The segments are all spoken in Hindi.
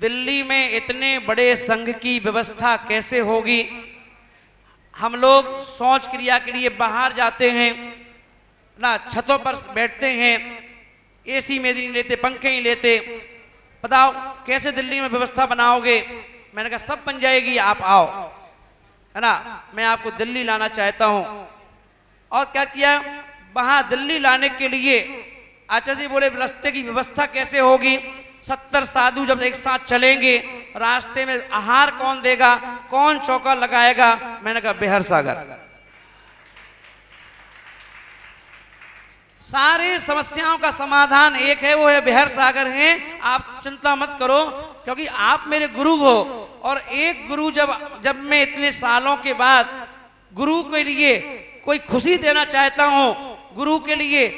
दिल्ली में इतने बड़े संघ की व्यवस्था कैसे होगी। हम लोग शौच क्रिया के लिए बाहर जाते हैं ना, छतों पर बैठते हैं, एसी में नहीं लेते, पंखे ही लेते। बताओ कैसे दिल्ली में व्यवस्था बनाओगे। मैंने कहा सब बन जाएगी, आप आओ, है ना, मैं आपको दिल्ली लाना चाहता हूं। और क्या किया, वहां दिल्ली लाने के लिए आचार्य जी बोले रास्ते की व्यवस्था कैसे होगी। 70 साधु जब एक साथ चलेंगे, रास्ते में आहार कौन देगा, कौन चौका लगाएगा। मैंने कहा बिहार सागर। सारी समस्याओं का समाधान एक है, वो है बिहार सागर है। आप चिंता मत करो, क्योंकि आप मेरे गुरु हो। और एक गुरु जब मैं इतने सालों के बाद गुरु के लिए कोई खुशी देना चाहता हूं, गुरु के लिए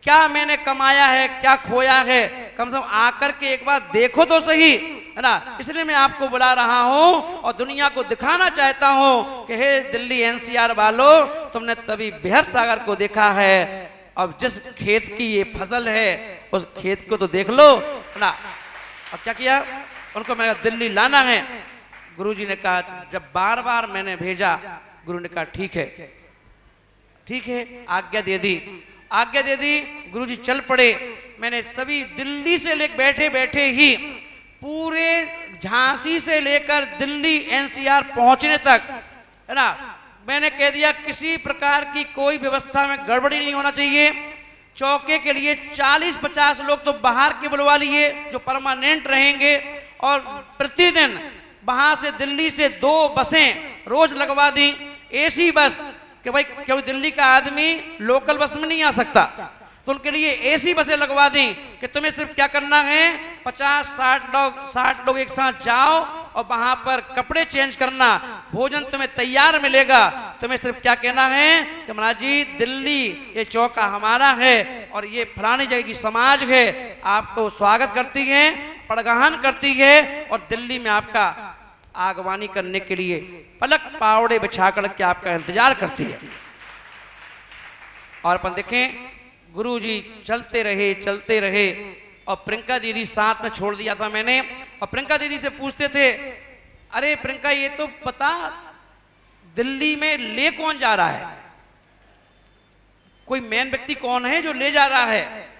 क्या मैंने कमाया है, क्या खोया है, कम से कम आकर के एक बार देखो तो सही, है ना। इसलिए मैं आपको बुला रहा हूं और दुनिया को दिखाना चाहता हूं कि हे दिल्ली एनसीआर वालों, तुमने तभी बिहार सागर को देखा है। अब जिस खेत की ये फसल है उस खेत को तो देख लो ना। अब क्या किया, उनको मैंने कहा दिल्ली लाना है। गुरुजी ने कहा, जब बार बार मैंने भेजा, गुरु ने कहा ठीक है, ठीक है, आज्ञा दे दी, आज्ञा दे दी। गुरुजी चल पड़े। मैंने सभी दिल्ली से बैठे बैठे ही पूरे झांसी से लेकर दिल्ली एनसीआर पहुंचने तक, है ना, मैंने कह दिया किसी प्रकार की कोई व्यवस्था में गड़बड़ी नहीं होना चाहिए। चौके के लिए 40-50 लोग तो बाहर के बुलवा लिए जो परमानेंट रहेंगे, और प्रतिदिन वहां से दिल्ली से 2 बसें रोज लगवा दी, एसी बस, कि भाई क्योंकि दिल्ली का आदमी लोकल बस में नहीं आ सकता, तो उनके लिए एसी बसें लगवा दी कि तुम्हें सिर्फ क्या करना है, 50-60 लोग एक साथ जाओ और वहां पर कपड़े चेंज करना, भोजन तुम्हें तैयार मिलेगा। तुम्हें सिर्फ क्या कहना है कि महाराज जी दिल्ली ये चौका हमारा है और ये फलानी जगह की समाज है, आपको स्वागत करती है, पड़गाहन करती है और दिल्ली में आपका आगवानी करने के लिए पलक पावड़े बिछा करके आपका इंतजार करती है। और अपन देखें गुरुजी चलते रहे और प्रियंका दीदी साथ में छोड़ दिया था मैंने। और प्रियंका दीदी से पूछते थे, अरे प्रियंका ये तो पता दिल्ली में ले कौन जा रहा है, कोई मेन व्यक्ति कौन है जो ले जा रहा है।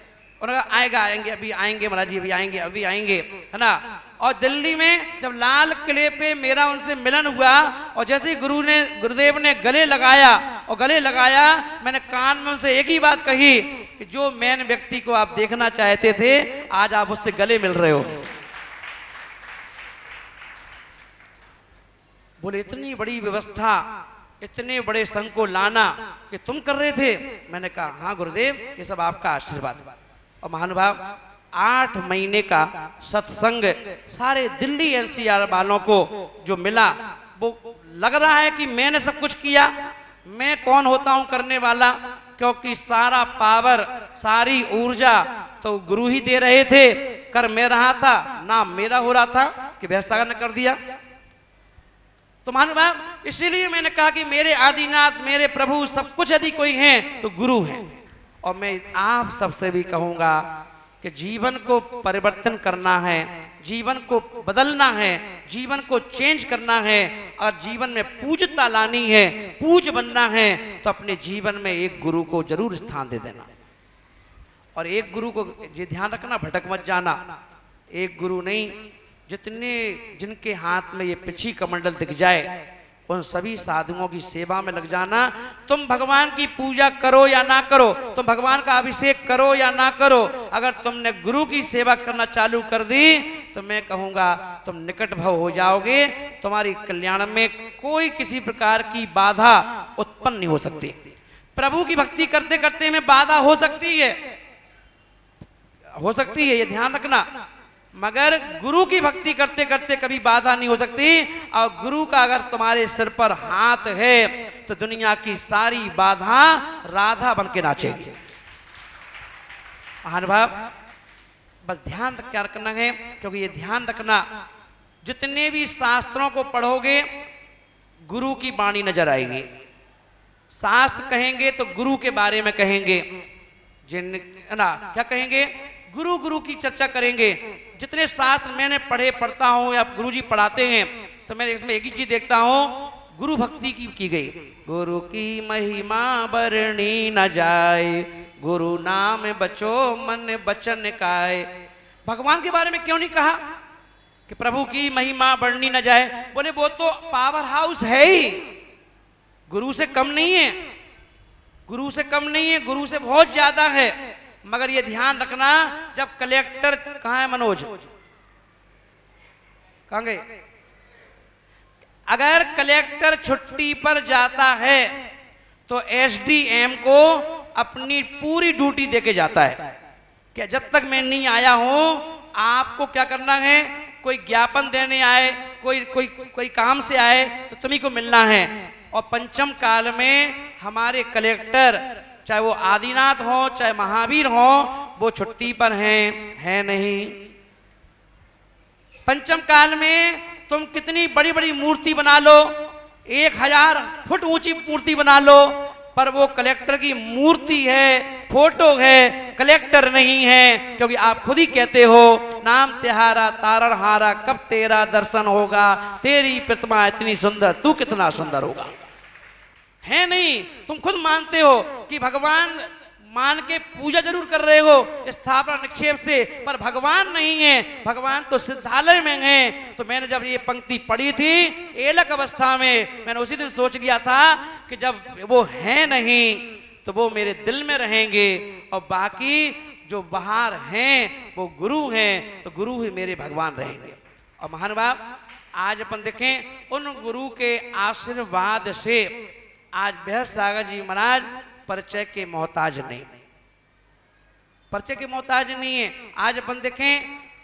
उन्होंने कहा आएंगे अभी आएंगे महाराज जी, अभी आएंगे, है ना। और दिल्ली में जब लाल किले पे मेरा उनसे मिलन हुआ और जैसे ही गुरुदेव ने गले लगाया, मैंने कान में उनसे एक ही बात कही कि जो मेन व्यक्ति को आप देखना चाहते थे आज आप उससे गले मिल रहे हो। बोले इतनी बड़ी व्यवस्था, इतने बड़े संघ को लाना कि तुम कर रहे थे। मैंने कहा हाँ गुरुदेव, ये सब आपका आशीर्वाद। और महानुभाव 8 महीने का सत्संग सारे दिल्ली एनसीआर वालों को जो मिला, वो लग रहा है कि मैंने सब कुछ किया। मैं कौन होता हूं करने वाला, क्योंकि सारा पावर, सारी ऊर्जा तो गुरु ही दे रहे थे। कर मैं रहा था, नाम मेरा हो रहा था कि बिहार सागर ने कर दिया। तो महानुभाव इसीलिए मैंने कहा कि मेरे आदिनाथ, मेरे प्रभु सब कुछ यदि कोई है तो गुरु हैं। और मैं आप सबसे भी कहूंगा कि जीवन को परिवर्तन करना है, जीवन को बदलना है, जीवन को चेंज करना है और जीवन में पूज्यता लानी है, पूज्य बनना है, तो अपने जीवन में एक गुरु को जरूर स्थान दे देना। और एक गुरु को ये ध्यान रखना, भटक मत जाना। एक गुरु नहीं, जिनके हाथ में ये पिछी कमंडल दिख जाए उन सभी साधुओं की सेवा में लग जाना। तुम भगवान की पूजा करो या ना करो, तुम भगवान का अभिषेक करो या ना करो, अगर तुमने गुरु की सेवा करना चालू कर दी तो मैं कहूंगा तुम निकट भव हो जाओगे। तुम्हारी कल्याण में कोई किसी प्रकार की बाधा उत्पन्न नहीं हो सकती। प्रभु की भक्ति करते करते में बाधा हो सकती है, ये ध्यान रखना, मगर गुरु की भक्ति करते करते कभी बाधा नहीं हो सकती। और गुरु का अगर तुम्हारे सिर पर हाथ है तो दुनिया की सारी बाधा राधा बन के नाचेगी। महानुभाव बस ध्यान क्या रखना है, क्योंकि ये ध्यान रखना, जितने भी शास्त्रों को पढ़ोगे गुरु की वाणी नजर आएगी। शास्त्र कहेंगे तो गुरु के बारे में कहेंगे, जिन ना क्या कहेंगे, गुरु गुरु की चर्चा करेंगे। जितने शास्त्र मैंने पढ़ता हूँ या गुरुजी पढ़ाते हैं, तो मैं इसमें एक ही चीज देखता हूँ, गुरु भक्ति की गई। गुरु की महिमा बरनी न जाए, गुरु नाम बचो मन बचन काए। भगवान के बारे में क्यों नहीं कहा कि प्रभु की महिमा बढ़नी न जाए? बोले वो तो पावर हाउस है ही, गुरु से कम नहीं है, गुरु से कम नहीं है, गुरु से बहुत ज्यादा है। मगर ये ध्यान रखना, जब कलेक्टर, कहाँ है मनोज, कहाँ गए? अगर कलेक्टर छुट्टी पर जाता है तो एसडीएम को अपनी पूरी ड्यूटी देके जाता है कि जब तक मैं नहीं आया हूं आपको क्या करना है, कोई ज्ञापन देने आए, कोई काम से आए तो तुम्ही को मिलना है। और पंचम काल में हमारे कलेक्टर, चाहे वो आदिनाथ हो चाहे महावीर हो, वो छुट्टी पर हैं, है नहीं। पंचम काल में तुम कितनी बड़ी बड़ी मूर्ति बना लो, 1000 फुट ऊंची मूर्ति बना लो, पर वो कलेक्टर की मूर्ति है, फोटो है, कलेक्टर नहीं है। क्योंकि आप खुद ही कहते हो, नाम तिहारा तारण हारा, कब तेरा दर्शन होगा, तेरी प्रतिमा इतनी सुंदर, तू कितना सुंदर होगा। है नहीं, तुम खुद मानते हो कि भगवान मान के पूजा जरूर कर रहे हो स्थापना निक्षेप से, पर भगवान नहीं है, भगवान तो सिद्धालय में हैं। तो मैंने जब ये पंक्ति पढ़ी थी एलक अवस्था में, मैंने उसी दिन सोच लिया था कि जब वो है नहीं तो वो मेरे दिल में रहेंगे, और बाकी जो बाहर हैं वो गुरु हैं, तो गुरु ही मेरे भगवान रहेंगे। और महानुभाव, आज अपन देखें, उन गुरु के आशीर्वाद से आज बेहर सागर जी महाराज परिचय के मोहताज नहीं, परिचय के मोहताज नहीं है। आज अपन देखें,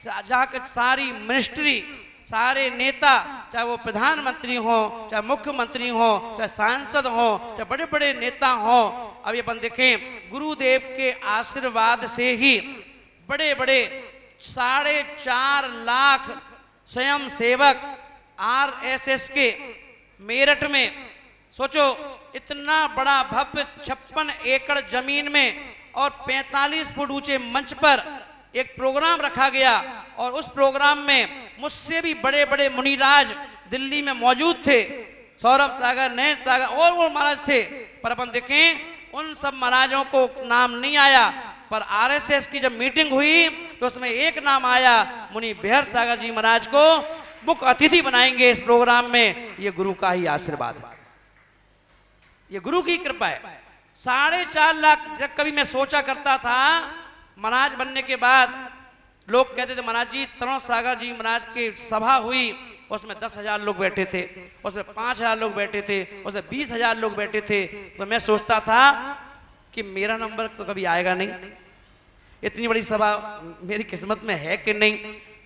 जहाँ के सारी मिनिस्ट्री, सारे नेता, चाहे वो प्रधानमंत्री हो, चाहे मुख्यमंत्री हो, चाहे सांसद हो, चाहे बड़े बड़े नेता हो, अभी अपन देखें गुरुदेव के आशीर्वाद से ही बड़े बड़े 4.5 लाख स्वयं सेवक आरएसएस के मेरठ में, सोचो इतना बड़ा भव्य 56 एकड़ जमीन में और 45 फुट ऊंचे मंच पर एक प्रोग्राम रखा गया, और उस प्रोग्राम में मुझसे भी बड़े बड़े मुनिराज दिल्ली में मौजूद थे, सौरभ सागर, नयन सागर और वो महाराज थे। पर अपन देखें उन सब महाराजों को नाम नहीं आया, पर आरएसएस की जब मीटिंग हुई तो उसमें एक नाम आया, मुनि बेहर सागर जी महाराज को मुख्य अतिथि बनाएंगे इस प्रोग्राम में। ये गुरु का ही आशीर्वाद है, ये गुरु की कृपा है। 4.5 लाख, जब कभी मैं सोचा करता था महाराज बनने के बाद, लोग कहते थे महाराज जी तरुण सागर जी महाराज की सभा हुई, उसमें 10,000 लोग बैठे थे, उसमें 5,000 लोग बैठे थे, उसमें 20,000 लोग बैठे थे। तो मैं सोचता था कि मेरा नंबर तो कभी आएगा नहीं, इतनी बड़ी सभा मेरी किस्मत में है कि नहीं।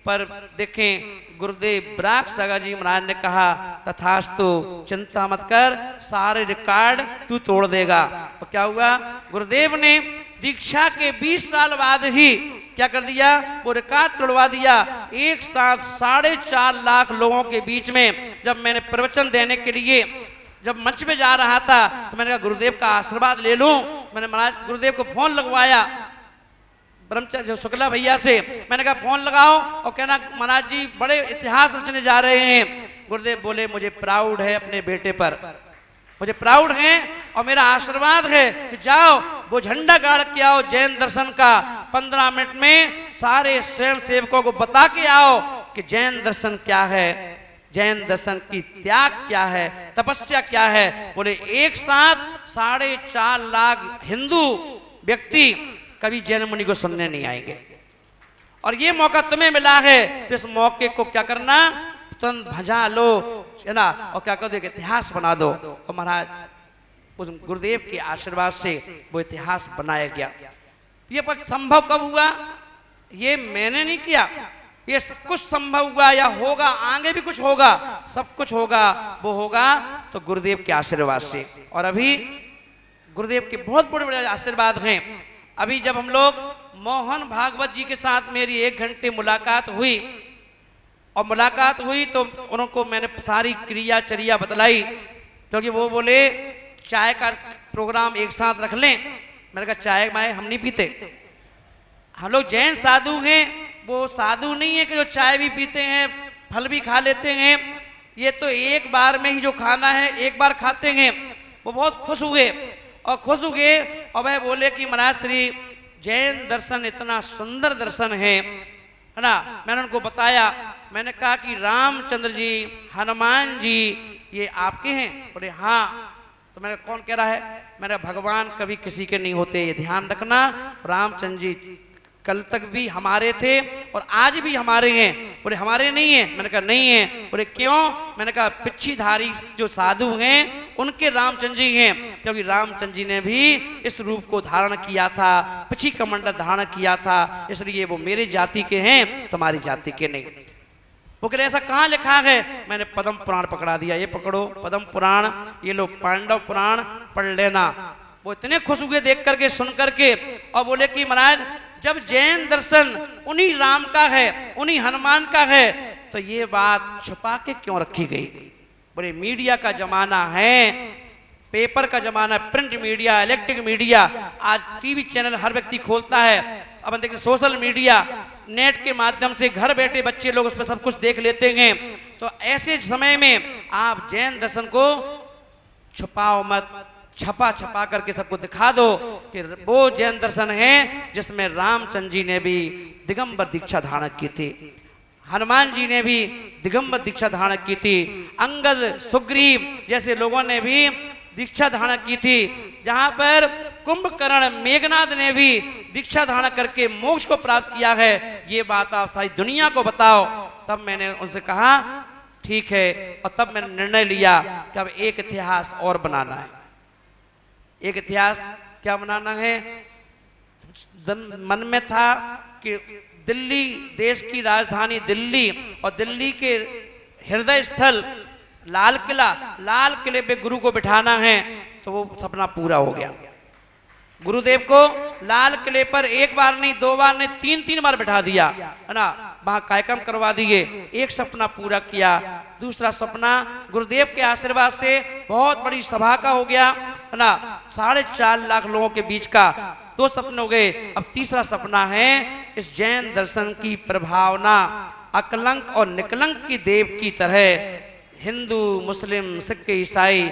पर देखें गुरुदेव बराक सागर जी महाराज ने कहा, तथास्तु, चिंता मत कर, सारे रिकॉर्ड तू तोड़ देगा। और क्या हुआ, गुरुदेव ने दीक्षा के 20 साल बाद ही क्या कर दिया, वो रिकॉर्ड तोड़वा दिया। एक साथ 4.5 लाख लोगों के बीच में जब मैंने प्रवचन देने के लिए जब मंच पे जा रहा था, तो मैंने कहा गुरुदेव का आशीर्वाद ले लूं। मैंने महाराज गुरुदेव को फोन लगवाया, ब्रह्मचार्य शुक्ला भैया से, मैंने कहा फोन लगाओ और कहना महाराज जी बड़े इतिहास रचने जा रहे हैं। गुरुदेव बोले मुझे प्राउड है अपने बेटे पर, मुझे प्राउड है और मेरा आशीर्वाद है कि जाओ वो झंडा गाड़ के आओ जैन दर्शन का, 15 मिनट में सारे स्वयं सेवकों को बता के आओ कि जैन दर्शन क्या है, जैन दर्शन की त्याग क्या है, तपस्या क्या है। बोले एक साथ 4.5 लाख हिंदू व्यक्ति कभी जैन मुनि को सुनने नहीं आएंगे, और ये मौका तुम्हें मिला है, तो इस मौके को क्या करना, तुरंत भजा लो, है ना, और क्या कर दो, इतिहास बना दो। और महाराज उस गुरुदेव के आशीर्वाद से वो इतिहास बनाया गया। ये पर संभव कब हुआ, ये मैंने नहीं किया, ये सब कुछ संभव हुआ या होगा, आगे भी कुछ होगा, सब कुछ होगा, वो होगा तो गुरुदेव के आशीर्वाद से। और अभी गुरुदेव के बहुत बड़े बड़े आशीर्वाद हैं। अभी जब हम लोग मोहन भागवत जी के साथ मेरी 1 घंटे मुलाकात हुई, और मुलाकात हुई तो उनको मैंने सारी क्रियाचर्या बतलाई, क्योंकि वो बोले चाय का प्रोग्राम एक साथ रख लें। मैंने कहा चाय माए हम नहीं पीते, हम लोग जैन साधु हैं, वो साधु नहीं है कि जो चाय भी पीते हैं, फल भी खा लेते हैं। ये तो एक बार में ही जो खाना है एक बार खाते हैं। वो बहुत खुश हुए और वह बोले कि महाराज श्री जैन दर्शन इतना सुंदर दर्शन है ना। मैंने उनको बताया, मैंने कहा कि रामचंद्र जी, हनुमान जी ये आपके हैं? बोले हाँ। तो मैंने कौन कह रहा है? मैंने भगवान कभी किसी के नहीं होते, ये ध्यान रखना। रामचंद्र जी कल तक भी हमारे थे और आज भी हमारे हैं। बोले हमारे नहीं है। मैंने कहा नहीं है। बोले क्यों? मैंने कहा पिच्छीधारी जो साधु हैं उनके रामचंद्र जी हैं, क्योंकि रामचंद्र जी ने भी इस रूप को धारण किया था, पिच्छी कमंडल धारण किया था, इसलिए वो मेरी जाति के हैं, तुम्हारी जाति के नहीं। वो कह रहे ऐसा कहाँ लिखा है? मैंने पद्म पुराण पकड़ा दिया, ये पकड़ो पद्म पुराण, ये लो पांडव पुराण पढ़ लेना। वो इतने खुश हुए देख करके, सुन करके, और बोले कि महाराज जब जैन दर्शन उन्हीं राम का है, उन्हीं हनुमान का है, तो ये बात छुपा के क्यों रखी गई? बोले मीडिया का जमाना है, पेपर का जमाना, प्रिंट मीडिया, इलेक्ट्रिक मीडिया, आज टीवी चैनल हर व्यक्ति खोलता है। अब देखिए सोशल मीडिया, नेट के माध्यम से घर बैठे बच्चे लोग उस पर सब कुछ देख लेते हैं। तो ऐसे समय में आप जैन दर्शन को छुपाओ मत, छपा करके सबको दिखा दो कि वो जैन दर्शन है जिसमें रामचंद्र जी ने भी दिगंबर दीक्षा धारण की थी, हनुमान जी ने भी दिगंबर दीक्षा धारण की थी, अंगद सुग्रीव जैसे लोगों ने भी दीक्षा धारण की थी, जहां पर कुंभकर्ण मेघनाद ने भी दीक्षा धारण करके मोक्ष को प्राप्त किया है। ये बात आप सारी दुनिया को बताओ। तब मैंने उनसे कहा ठीक है, और तब मैंने निर्णय लिया कि अब एक इतिहास और बनाना है। एक इतिहास क्या बनाना है? मन में था कि दिल्ली, देश की राजधानी दिल्ली, और दिल्ली के हृदय स्थल लाल किले पे गुरु को बिठाना है। तो वो सपना पूरा हो गया। गुरुदेव को लाल किले पर एक बार नहीं, दो बार नहीं, तीन बार बिठा दिया, है ना। वहां कार्यक्रम करवा दिए। एक सपना पूरा किया। दूसरा सपना गुरुदेव के आशीर्वाद से बहुत बड़ी सभा का हो गया, है ना। 4.5 लाख लोगों के बीच का 2 सपने हो गए। अब तीसरा सपना है इस जैन दर्शन की प्रभावना अकलंक और निकलंक की देव की तरह हिंदू, मुस्लिम, सिख, ईसाई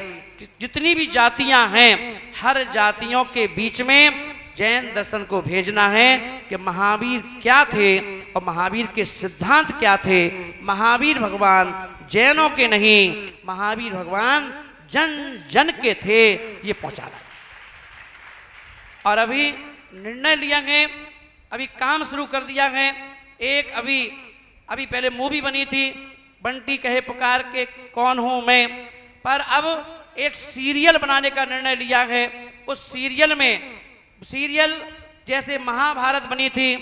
जितनी भी जातियां हैं, हर जातियों के बीच में जैन दर्शन को भेजना है कि महावीर क्या थे और महावीर के सिद्धांत क्या थे। महावीर भगवान जैनों के नहीं, महावीर भगवान जन जन के थे, ये पहुंचाना है। और अभी निर्णय लिया है, अभी काम शुरू कर दिया है। एक अभी पहले मूवी बनी थी, बंटी कहे पुकार के कौन हूं मैं, पर अब एक सीरियल बनाने का निर्णय लिया है। उस सीरियल जैसे महाभारत बनी थी,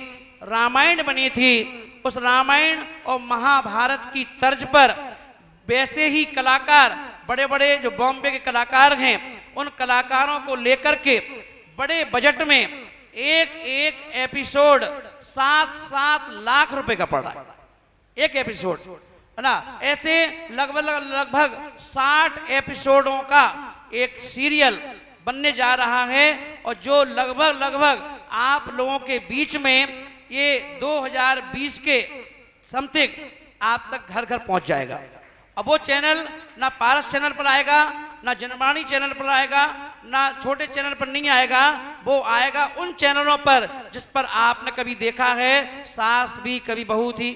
रामायण बनी थी, उस रामायण और महाभारत की तर्ज पर वैसे ही कलाकार, बड़े बड़े जो बॉम्बे के कलाकार हैं, उन कलाकारों को लेकर के बड़े बजट में एक एपिसोड 7-7 लाख रुपए का पड़ रहा है। एक एपिसोड, है ना। ऐसे लगभग 60 एपिसोडों का एक सीरियल बनने जा रहा है, और जो लगभग आप लोगों के बीच में ये 2020 के समथिंग आप तक घर पहुंच जाएगा। अब वो चैनल ना पारस चैनल पर आएगा, ना जनवाणी चैनल पर आएगा, ना छोटे चैनल पर नहीं आएगा। वो आएगा उन चैनलों पर जिस पर आपने कभी देखा है सास भी कभी बहू थी,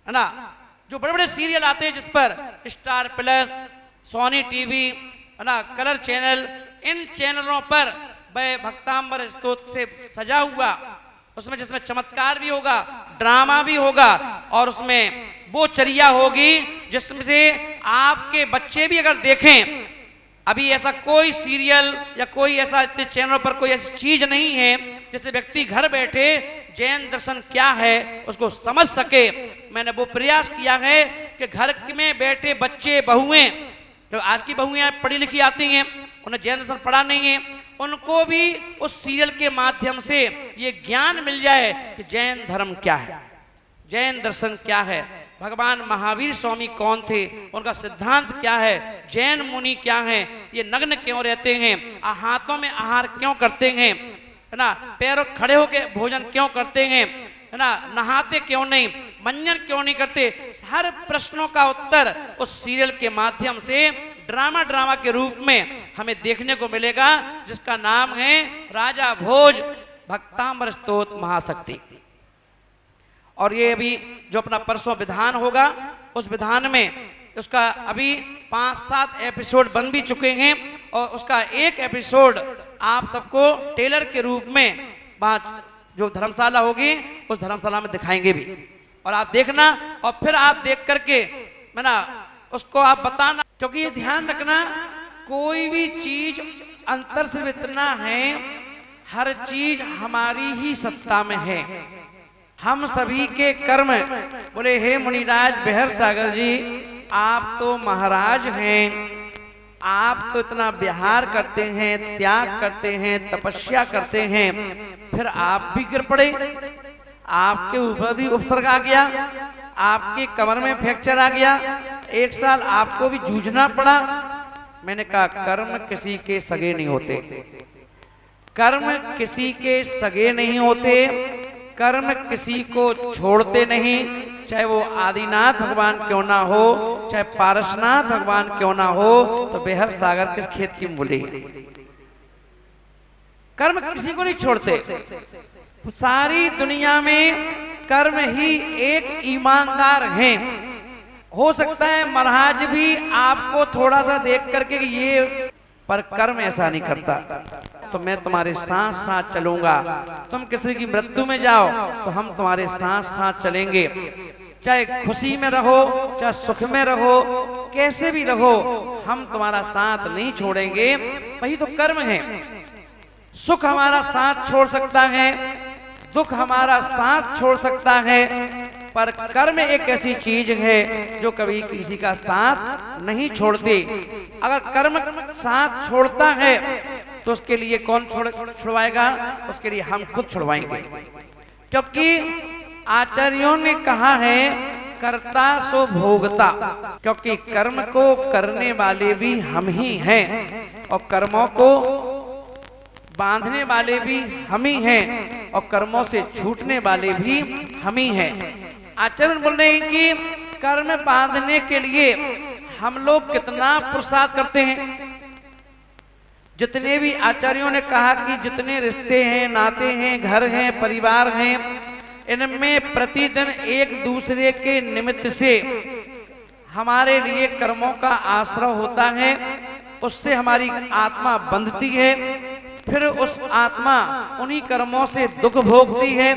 है ना। जो बड़े बड़े सीरियल आते हैं जिस पर स्टार प्लस, सोनी टीवी, है ना, कलर चैनल, इन चैनलों पर वह भक्तांबर स्तोत्र से सजा हुआ, उसमें जिसमें चमत्कार भी होगा, ड्रामा भी होगा, और उसमें वो चर्या होगी जिसमें से आपके बच्चे भी अगर देखें। अभी ऐसा कोई सीरियल या कोई ऐसा चैनलों पर कोई ऐसी चीज नहीं है जिससे व्यक्ति घर बैठे जैन दर्शन क्या है उसको समझ सके। मैंने वो प्रयास किया है कि घर में बैठे बच्चे, बहुएं, तो आज की बहुएं पढ़ी लिखी आती हैं, उन्हें जैन दर्शन पढ़ा नहीं है, उनको भी उस सीरियल के माध्यम से ये ज्ञान मिल जाए कि जैन धर्म क्या है, जैन दर्शन क्या है, भगवान महावीर स्वामी कौन थे, उनका सिद्धांत क्या है, जैन मुनि क्या हैं, ये नग्न क्यों रहते हैं, हाथों में आहार क्यों करते हैं, है ना, पैरों खड़े होके भोजन क्यों करते हैं, है ना, नहाते क्यों नहीं, मंजन क्यों नहीं करते, हर प्रश्नों का उत्तर उस सीरियल के माध्यम से ड्रामा के रूप में हमें देखने को मिलेगा, जिसका नाम है राजा भोज भक्तामर स्तोत्र महाशक्ति। और ये अभी जो अपना परसों विधान होगा, उस विधान में उसका अभी 5-7 एपिसोड बन भी चुके हैं, और उसका एक एपिसोड आप सबको टेलर के रूप में वहाँ जो धर्मशाला होगी उस धर्मशाला में दिखाएंगे भी, और आप देखना, और फिर आप देख करके है ना उसको आप बताना। क्योंकि ये ध्यान रखना, कोई भी चीज अंतर से इतना है, हर चीज हमारी ही सत्ता में है। हम सभी के कर्म, बोले हे मुनिराज बेहर सागर जी, आप तो महाराज हैं, आप तो इतना विहार करते हैं, त्याग करते हैं, तपस्या करते हैं, फिर आप भी गिर पड़े, आपके ऊपर भी उपसर्ग आ गया, आपके कमर में फ्रैक्चर आ गया, 1 साल आपको भी जूझना पड़ा। मैंने कहा कर्म किसी के सगे नहीं होते, कर्म किसी के सगे नहीं होते, कर्म किसी को छोड़ते नहीं, चाहे वो आदिनाथ भगवान क्यों ना हो, चाहे पारसनाथ भगवान क्यों ना हो, तो बेहर सागर किस खेत की मूली है। कर्म किसी को नहीं छोड़ते। सारी दुनिया में कर्म ही एक ईमानदार हैं। हो सकता है महाराज भी आपको थोड़ा सा देख करके कि ये, पर कर्म ऐसा नहीं करता। तो मैं तुम्हारे साथ साथ चलूंगा, तुम किसी की मृत्यु में जाओ तो हम तुम्हारे साथ साथ चलेंगे, चाहे खुशी में रहो, चाहे सुख में रहो, कैसे भी रहो, हम तुम्हारा साथ नहीं छोड़ेंगे। वही तो कर्म है। सुख हमारा साथ छोड़ सकता है, दुख हमारा साथ छोड़ सकता है, पर कर्म एक ऐसी चीज है जो कभी किसी का साथ नहीं छोड़ती। अगर कर्म साथ छोड़ता है तो उसके लिए कौन छुड़वाएगा? उसके लिए हम खुद छुड़वाएंगे। क्योंकि आचार्यों ने कहा है कर्ता सो भोगता, क्योंकि कर्म को करने वाले भी हम ही हैं और कर्मों को बांधने वाले भी हम ही हैं और कर्मों से छूटने वाले भी हम ही हैं। आचार्य बोल रहे हैं कि कर्म बांधने के लिए हम लोग कितना पुरुषार्थ करते हैं। जितने भी आचार्यों ने कहा कि जितने रिश्ते हैं, नाते हैं, घर हैं, परिवार हैं, इनमें प्रतिदिन एक दूसरे के निमित्त से हमारे लिए कर्मों का आश्रय होता है, उससे हमारी आत्मा बंधती है, फिर उस आत्मा उन्हीं कर्मों से दुख भोगती है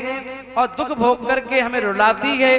और दुख भोग करके हमें रुलाती है।